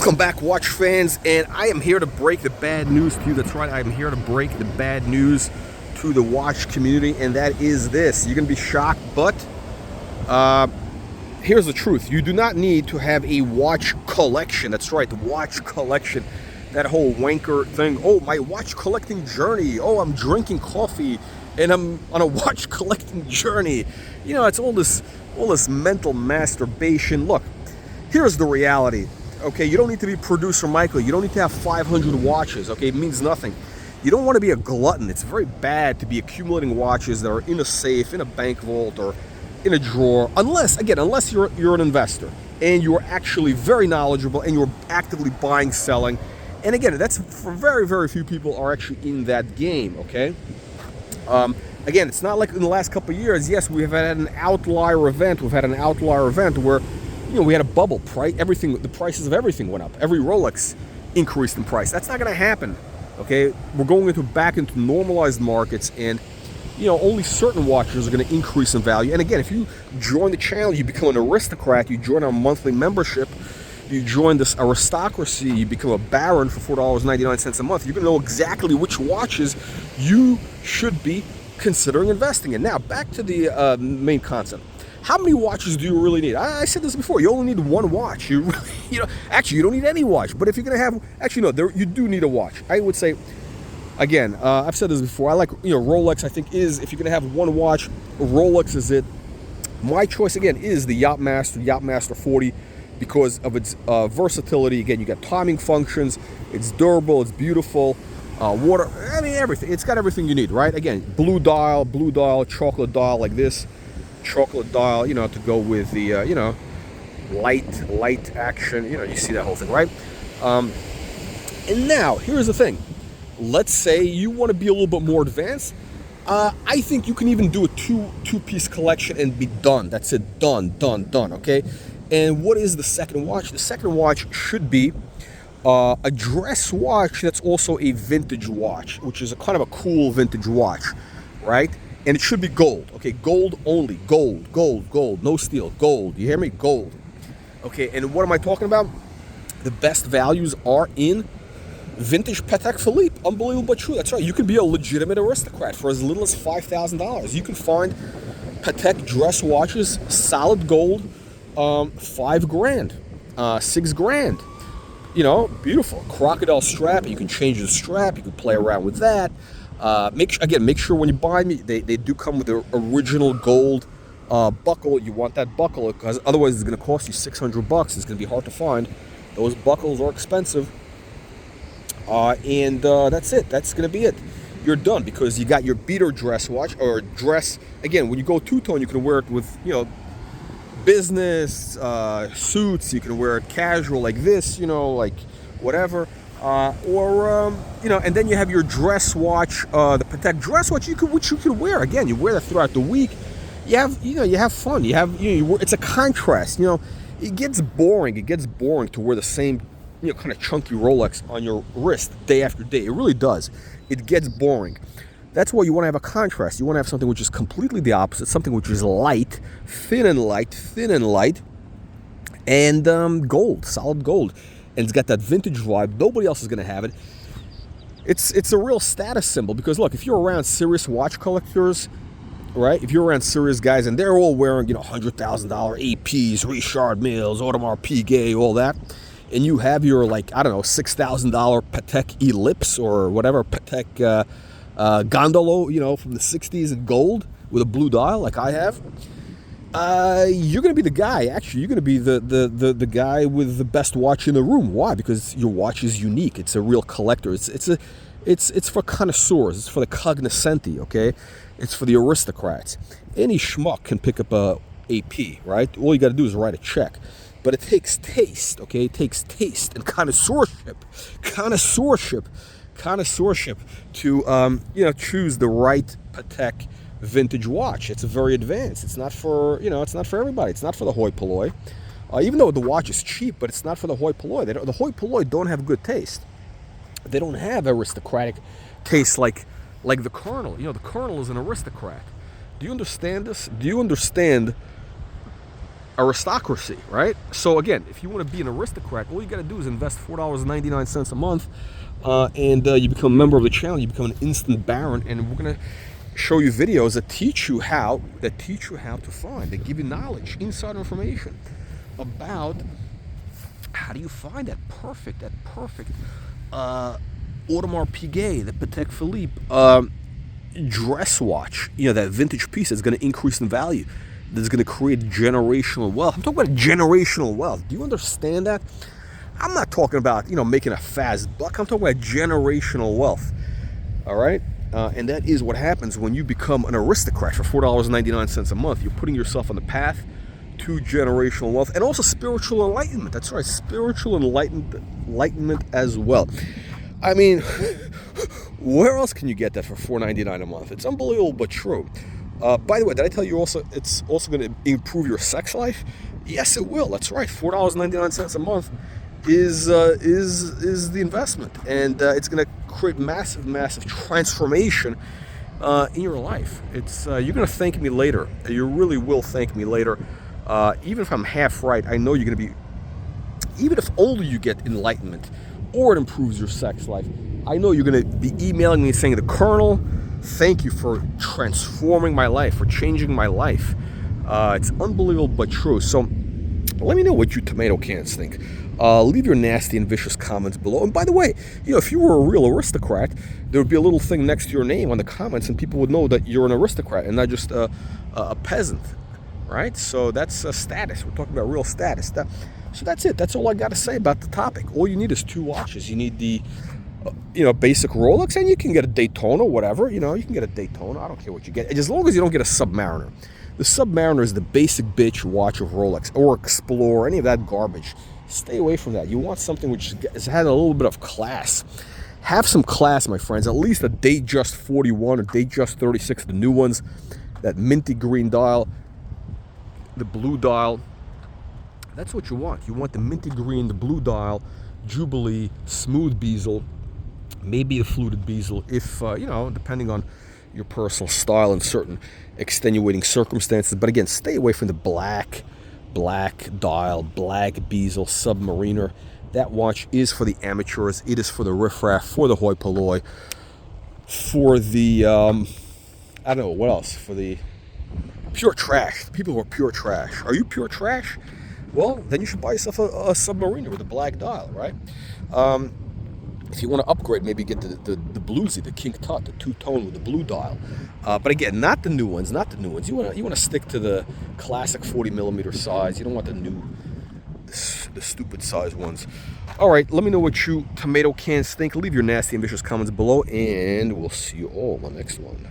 Welcome back, watch fans, and I am here to break the bad news to you. That's right, I'm here to break the bad news to the watch community, and that is this. You're going to be shocked, but here's the truth. You do not need to have a watch collection. That's right, the watch collection. That whole wanker thing. Oh, my watch collecting journey. Oh, I'm drinking coffee, and I'm on a watch collecting journey. You know, it's all this mental masturbation. Look, here's the reality. Okay, you don't need to be producer Michael. You don't need to have 500 watches. Okay, it means nothing. You don't want to be a glutton. It's very bad to be accumulating watches that are in a safe, in a bank vault, or in a drawer. Unless you're an investor and you're actually very knowledgeable and you're actively buying, selling. And again, that's for very, very few people are actually in that game. Okay. Again, it's not like in the last couple of years. Yes, we've had an outlier event. We've had an outlier event where, you know, we had a bubble. The prices of everything went up. Every Rolex increased in price. That's not going to happen. Okay, we're going back into normalized markets, and you know, only certain watches are going to increase in value. And again, if you join the channel, you become an aristocrat. You join our monthly membership. You join this aristocracy. You become a baron for $4.99 a month. You're going to know exactly which watches you should be considering investing in. Now, back to the main concept. How many watches do you really need? I said this before. You only need one watch. Actually, you don't need any watch. But if you're going to have, you do need a watch. I would say, again, I've said this before. I like, Rolex, I think if you're going to have one watch, Rolex is it. My choice, again, is the Yachtmaster 40 because of its versatility. Again, you got timing functions. It's durable. It's beautiful. Water, I mean, everything. It's got everything you need, right? Again, blue dial, chocolate dial like this. Chocolate dial, to go with the, light action. You see that whole thing, right? And now, here's the thing. Let's say you want to be a little bit more advanced. I think you can even do a two-piece collection and be done. That's it. Done, okay? And what is the second watch? The second watch should be a dress watch that's also a vintage watch, which is a kind of a cool vintage watch, right? And it should be gold, okay? Gold only, gold, no steel, gold. You hear me? Gold. Okay, and what am I talking about? The best values are in vintage Patek Philippe. Unbelievable but true. That's right. You can be a legitimate aristocrat for as little as $5,000. You can find Patek dress watches, solid gold, $5,000, $6,000. Beautiful. Crocodile strap. You can change the strap. You can play around with that. Make sure when you buy me, they do come with the original gold buckle. You want that buckle because otherwise it's going to cost you $600. It's going to be hard to find. Those buckles are expensive. And that's it. That's going to be it. You're done because you got your beater dress watch or dress. Again, when you go two-tone, you can wear it with, business, suits. You can wear it casual like this, like whatever. And then you have your dress watch, the Patek dress watch, which you can wear. Again, you wear that throughout the week. You have fun. It's a contrast. It gets boring. It gets boring to wear the same, kind of chunky Rolex on your wrist day after day. It really does. It gets boring. That's why you want to have a contrast. You want to have something which is completely the opposite, something which is light, thin and light, and gold, solid gold. And it's got that vintage vibe. Nobody else is going to have it. It's a real status symbol because, look, if you're around serious watch collectors, right? If you're around serious guys and they're all wearing, $100,000 APs, Richard Milles, Audemars Piguet, all that, and you have your, $6,000 Patek Ellipse or whatever, Patek Gondolo, from the 60s in gold with a blue dial like I have, you're going to be the guy. Actually, you're going to be the guy with the best watch in the room. Why? Because your watch is unique. It's a real collector. It's for connoisseurs. It's for the cognoscenti, okay? It's for the aristocrats. Any schmuck can pick up a AP, right? All you got to do is write a check. But it takes taste, okay? It takes taste and connoisseurship to choose the right Patek vintage watch. It's very advanced. It's not for everybody. It's not for the hoi polloi. Even though the watch is cheap, but it's not for the hoi polloi. The hoi polloi don't have good taste. They don't have aristocratic taste like the Colonel. The Colonel is an aristocrat. Do you understand this? Do you understand aristocracy, right? So again, if you want to be an aristocrat, all you got to do is invest $4.99 a month, and you become a member of the channel. You become an instant baron, and we're gonna show you videos that teach you how to find. They give you knowledge, insider information about how do you find that perfect Audemars Piguet, the PATEK Philippe dress watch. You know, that vintage piece that's going to increase in value. That's going to create generational wealth. I'm talking about generational wealth. Do you understand that? I'm not talking about, making a fast buck. I'm talking about generational wealth. All right? And that is what happens when you become an aristocrat for $4.99 a month. You're putting yourself on the path to generational wealth and also spiritual enlightenment. That's right, spiritual enlightenment as well. I mean, where else can you get that for $4.99 a month? It's unbelievable, but true. By the way, did I tell you it's also going to improve your sex life? Yes, it will. That's right. $4.99 a month is the investment, and it's going to create massive transformation in your life. You're going to thank me later. You really will thank me later. Even if I'm half right, I know you're going to be. Even if only you get enlightenment, or it improves your sex life, I know you're going to be emailing me saying, "The Colonel, thank you for transforming my life, for changing my life." It's unbelievable but true. So let me know what you tomato cans think. Leave your nasty and vicious comments below. And by the way, if you were a real aristocrat, there would be a little thing next to your name on the comments, and people would know that you're an aristocrat and not just a peasant, right? So that's a status. We're talking about real status. So that's it. That's all I got to say about the topic. All you need is 2 watches. You need the basic Rolex, and you can get a Daytona, whatever. You can get a Daytona. I don't care what you get, as long as you don't get a Submariner. The Submariner is the basic bitch watch of Rolex, or Explorer, any of that garbage. Stay away from that. You want something which has had a little bit of class. Have some class, my friends. At least a Datejust 41 or Datejust 36, the new ones. That minty green dial, the blue dial. That's what you want. You want the minty green, the blue dial, Jubilee, smooth bezel, maybe a fluted bezel, if, depending on your personal style and certain extenuating circumstances. But again, stay away from the black dial, black bezel Submariner. That watch is for the amateurs. It is for the riffraff, for the hoi polloi, for the, I don't know, what else? For the pure trash. People who are pure trash. Are you pure trash? Well, then you should buy yourself a Submariner with a black dial, right? If you want to upgrade, maybe get the bluesy, the King Tut, the 2-tone with the blue dial. But again, not the new ones. You want to stick to the classic 40mm size. You don't want the stupid size ones. All right, let me know what you tomato cans think. Leave your nasty and vicious comments below, and we'll see you all on the next one.